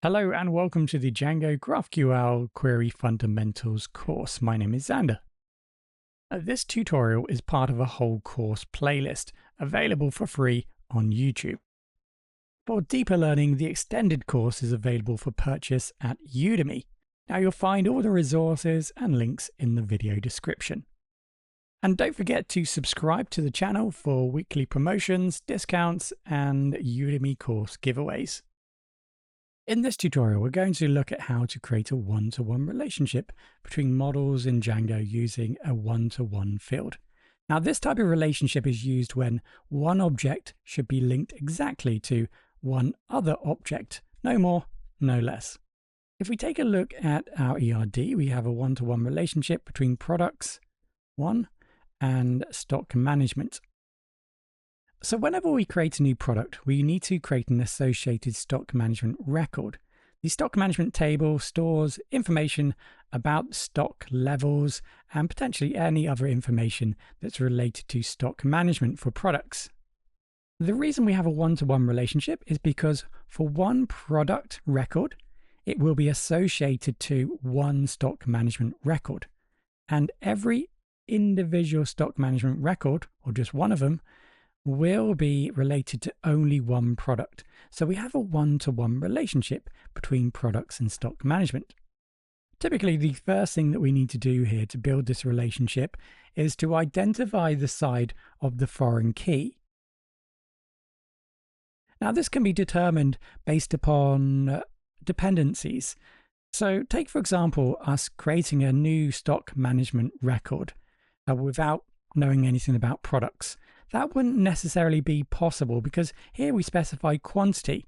Hello and welcome to the Django GraphQL Query Fundamentals course. My name is Xander. This tutorial is part of a whole course playlist available for free on YouTube. For deeper learning, the extended course is available for purchase at Udemy. Now you'll find all the resources and links in the video description. And don't forget to subscribe to the channel for weekly promotions, discounts, and Udemy course giveaways. In this tutorial, we're going to look at how to create a one-to-one relationship between models in Django using a one-to-one field. Now, this type of relationship is used when one object should be linked exactly to one other object, no more, no less. If we take a look at our ERD, we have a one-to-one relationship between products, one, and stock management. So whenever we create a new product, we need to create an associated stock management record. The stock management table stores information about stock levels and potentially any other information that's related to stock management for products. The reason we have a one-to-one relationship is because for one product record, it will be associated to one stock management record. And every individual stock management record, or just one of them, will be related to only one product. So we have a one-to-one relationship between products and stock management. Typically, the first thing that we need to do here to build this relationship is to identify the side of the foreign key. Now, this can be determined based upon dependencies. So take, for example, us creating a new stock management record without knowing anything about products. That wouldn't necessarily be possible because here we specify quantity.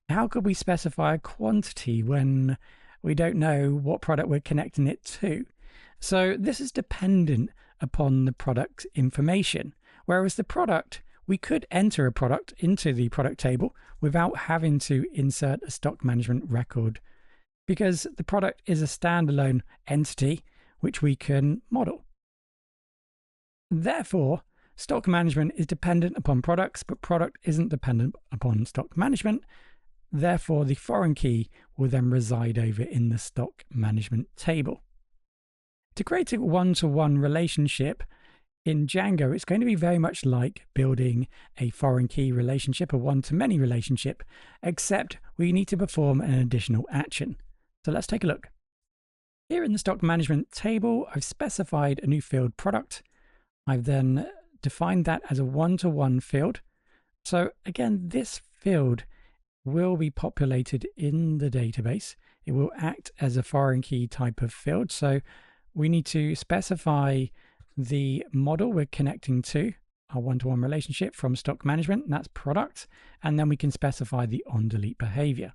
How could we specify a quantity when we don't know what product we're connecting it to? So this is dependent upon the product information, whereas the product, we could enter a product into the product table without having to insert a stock management record because the product is a standalone entity which we can model. Therefore, stock management is dependent upon products, but product isn't dependent upon stock management. Therefore, the foreign key will then reside over in the stock management table. To create a one-to-one relationship in Django, it's going to be very much like building a foreign key relationship, a one-to-many relationship, except we need to perform an additional action. So let's take a look. Here in the stock management table, I've specified a new field product. I've then defined that as a one-to-one field. So again, this field will be populated in the database. It will act as a foreign key type of field. So we need to specify the model we're connecting to our one-to-one relationship from stock management, and that's product. And then we can specify the on-delete behavior.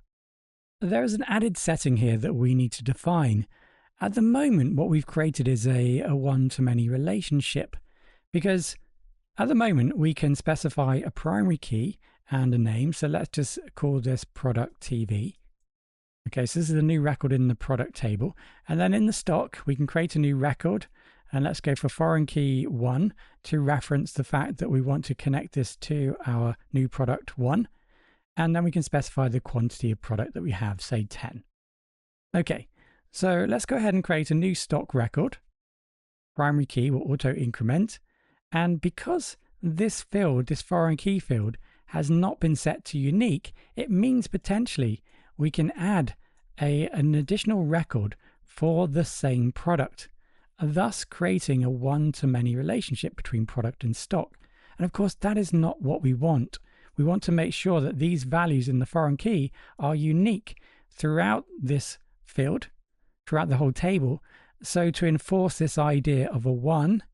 There is an added setting here that we need to define. At the moment, what we've created is a one-to-many relationship, because at the moment we can specify a primary key and a name. So let's just call this product TV. Okay, so this is a new record in the product table. And then in the stock, we can create a new record. And let's go for foreign key 1 to reference the fact that we want to connect this to our new product 1. And then we can specify the quantity of product that we have, say 10. Okay, so let's go ahead and create a new stock record. Primary key will auto increment. And because this field, this foreign key field, has not been set to unique, it means potentially we can add an additional record for the same product, thus creating a one-to-many relationship between product and stock. And of course, that is not what we want. We want to make sure that these values in the foreign key are unique throughout this field, throughout the whole table. So to enforce this idea of a one-to-one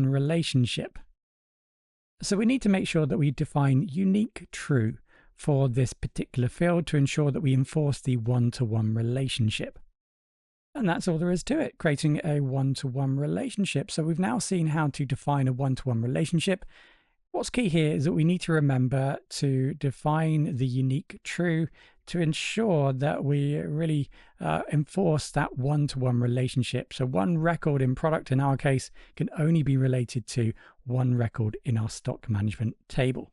relationship. So we need to make sure that we define unique true for this particular field to ensure that we enforce the one-to-one relationship. And that's all there is to it, creating a one-to-one relationship. So we've now seen how to define a one-to-one relationship. What's key here is that we need to remember to define the unique true to ensure that we really enforce that one-to-one relationship. So one record in product, in our case, can only be related to one record in our stock management table.